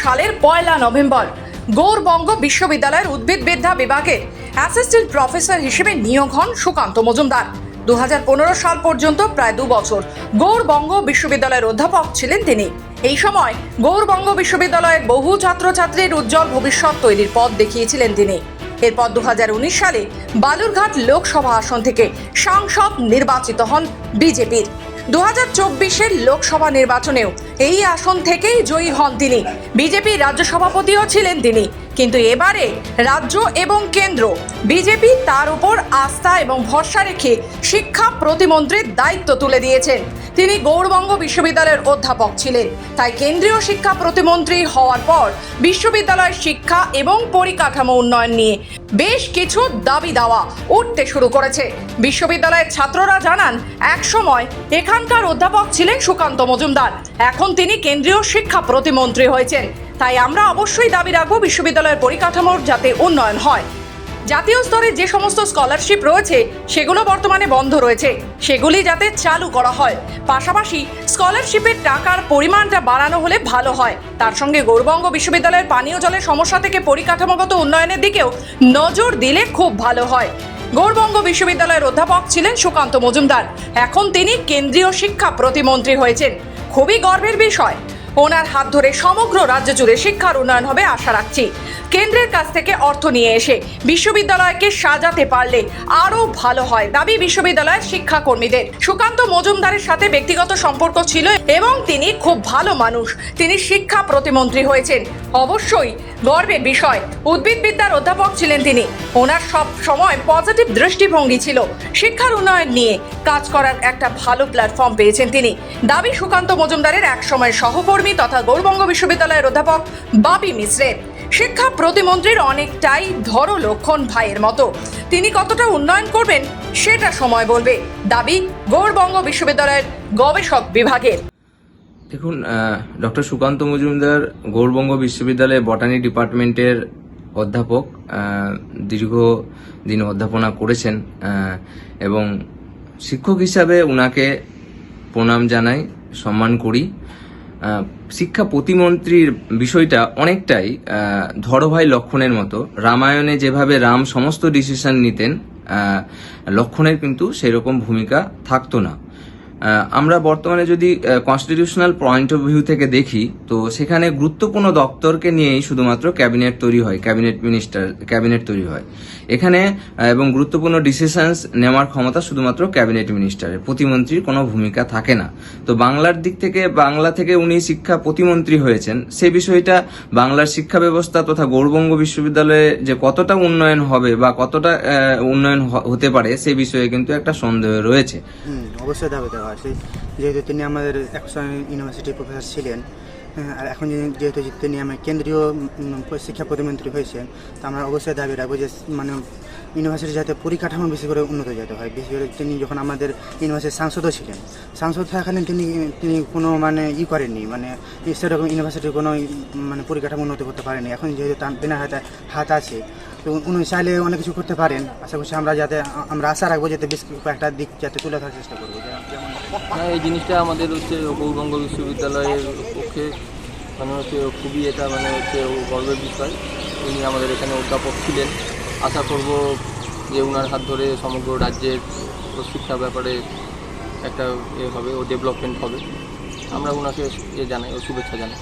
সালের 1 নভেম্বর গৌড়বঙ্গ বিশ্ববিদ্যালয়ের উদ্ভিদবিদ্যা বিভাগের অ্যাসিস্ট্যান্ট প্রফেসর হিসেবে নিয়োগ হন সুকান্ত মজুমদার। 2015 সাল পর্যন্ত প্রায় 2 বছর গৌড়বঙ্গ বিশ্ববিদ্যালয়ের অধ্যাপক ছিলেন তিনি। এই সময় গৌড়বঙ্গ বিশ্ববিদ্যালয়ের বহু ছাত্রছাত্রীর উজ্জ্বল ভবিষ্যৎ তৈরির পথ দেখিয়েছিলেন তিনি। এরপর 2019 সালে বালুরঘাট লোকসভা আসন থেকে সাংসদ নির্বাচিত হন বিজেপির। 2024-এর লোকসভা নির্বাচনেও এই আসন থেকেই জয়ী হন তিনি। বিজেপির রাজ্য সভাপতিও ছিলেন তিনি। কিন্তু এবারে রাজ্য এবং কেন্দ্র বিজেপি তার উপর আস্থা এবং ভরসা রেখে শিক্ষা প্রতিমন্ত্রীর দায়িত্ব তুলে দিয়েছেন। তিনি গৌড়বঙ্গ বিশ্ববিদ্যালয়ের অধ্যাপক ছিলেন, তাই কেন্দ্রীয় শিক্ষা প্রতিমন্ত্রী হওয়ার পর বিশ্ববিদ্যালয়ের শিক্ষা এবং পরিকাঠামো উন্নয়ন নিয়ে বেশ কিছু দাবি দাওয়া উঠতে শুরু করেছে। বিশ্ববিদ্যালয়ের ছাত্ররা জানান, এক সময় এখানকার অধ্যাপক ছিলেন সুকান্ত মজুমদার, এখন তিনি কেন্দ্রীয় শিক্ষা প্রতিমন্ত্রী হয়েছেন। তাই আমরা অবশ্যই দাবি রাখবো বিশ্ববিদ্যালয়ের পরিকাঠামোর যাতে উন্নয়ন হয়। জাতীয় স্তরে যে সমস্ত স্কলারশিপ রয়েছে সেগুলো বর্তমানে বন্ধ রয়েছে, সেগুলি যাতে চালু করা হয়। পাশাপাশি স্কলারশিপের টাকার পরিমাণটা বাড়ানো হলে ভালো হয়। তার সঙ্গে গৌড়বঙ্গ বিশ্ববিদ্যালয়ের পানীয় জলের সমস্যা থেকে পরিকাঠামোগত উন্নয়নের দিকেও নজর দিলে খুব ভালো হয়। গৌড়বঙ্গ বিশ্ববিদ্যালয়ের অধ্যাপক ছিলেন সুকান্ত মজুমদার, এখন তিনি কেন্দ্রীয় শিক্ষা প্রতিমন্ত্রী হয়েছেন। খুবই গর্বের বিষয়। ওনার হাত ধরে সমগ্র রাজ্য জুড়ে শিক্ষার উন্নয়ন হবে আশা রাখছি। কেন্দ্রের কাছ থেকে অর্থ নিয়ে এসে বিশ্ববিদ্যালয়কে সাজাতে পারলে আরও ভালো হয় দাবি বিশ্ববিদ্যালয়ের শিক্ষাকর্মীদের। সুকান্ত মজুমদারের সাথে ব্যক্তিগত সম্পর্ক ছিল এবং তিনি খুব ভালো মানুষ। তিনি শিক্ষা প্রতিমন্ত্রী হয়েছেন, অবশ্যই গর্বের বিষয়। উদ্ভিদবিদ্যার অধ্যাপক ছিলেন তিনি। ওনার সব সময় পজিটিভ দৃষ্টিভঙ্গি ছিল। শিক্ষার উন্নয়ন নিয়ে কাজ করার একটা ভালো প্ল্যাটফর্ম পেয়েছেন তিনি। দাবি সুকান্ত মজুমদারের একসময় সহকর্মী তথা গৌড়বঙ্গ বিশ্ববিদ্যালয়ের অধ্যাপক বাপি মিশ্রের। শিক্ষা প্রতিমন্ত্রীর অনেকটাই ধরো লক্ষণ ভাইয়ের মতো। তিনি কতটা উন্নয়ন করবেন সেটা সময় বলবে, দাবি গৌড়বঙ্গ বিশ্ববিদ্যালয়ের গবেষক বিভাগের। দেখুন, ডক্টর সুকান্ত মজুমদার গৌড়বঙ্গ বিশ্ববিদ্যালয়ের বটানি ডিপার্টমেন্টের অধ্যাপক, দীর্ঘদিন অধ্যাপনা করেছেন এবং শিক্ষক হিসাবে উনাকে প্রণাম জানাই, সম্মান করি। শিক্ষা প্রতিমন্ত্রীর বিষয়টা অনেকটাই ধরো ভাই লক্ষণের মতো। রামায়ণে যেভাবে রাম সমস্ত ডিসিশন নিতেন, লক্ষণের কিন্তু সেরকম ভূমিকা থাকতো না। আমরা বর্তমানে যদি কনস্টিটিউশনাল পয়েন্ট অফ ভিউ থেকে দেখি, তো সেখানে গুরুত্বপূর্ণ দপ্তরকে নিয়েই শুধুমাত্র ক্যাবিনেট তৈরি হয়, ক্যাবিনেট তৈরি হয় এখানে, এবং গুরুত্বপূর্ণ ডিসিশনস নেওয়ার ক্ষমতা শুধুমাত্র ক্যাবিনেট মিনিস্টারের, প্রতিমন্ত্রীর কোনো ভূমিকা থাকে না। তো বাংলার দিক থেকে, বাংলা থেকে উনি শিক্ষা প্রতিমন্ত্রী হয়েছেন, সে বিষয়টা বাংলার শিক্ষা ব্যবস্থা তথা গৌড়বঙ্গ বিশ্ববিদ্যালয়ে যে কতটা উন্নয়ন হবে বা কতটা উন্নয়ন হতে পারে সে বিষয়ে কিন্তু একটা সন্দেহ রয়েছে। অবশ্যই দাবি দেওয়া আছে, যেহেতু তিনি আমাদের একসময় ইউনিভার্সিটির প্রফেসর ছিলেন, আর এখন যেহেতু তিনি আমার কেন্দ্রীয় শিক্ষা প্রতিমন্ত্রী হয়েছেন, তো আমরা অবশ্যই দাবি রাখবো যে মানে ইউনিভার্সিটি যাতে পরিকাঠামো বেশি করে উন্নত যেতে হয়। বিশেষ করে তিনি যখন আমাদের ইউনিভার্সিটির সাংসদও ছিলেন, সাংসদ থাকাকালীন তিনি কোনো মানে করেননি, মানে সেরকম ইউনিভার্সিটির কোনো মানে পরিকাঠামো উন্নত করতে পারেনি। এখন যেহেতু তেনার হাত আছে, তো উনি চাইলে অনেক কিছু করতে পারেন। আশা করছি আমরা আশা রাখবো যাতে বেশ কয়েকটা দিক যাতে তুলে ধরার চেষ্টা করবো। এই জিনিসটা আমাদের গৌড়বঙ্গ বিশ্ববিদ্যালয়ের পক্ষে খুবই এটা গর্বের বিষয়। উনি আমাদের এখানে অধ্যাপক ছিলেন। আশা করব যে ওনার হাত ধরে সমগ্র রাজ্যের শিক্ষা ব্যাপারে একটা হবে, ডেভেলপমেন্ট হবে। আমরা ওনাকে জানাই, শুভেচ্ছা জানাই।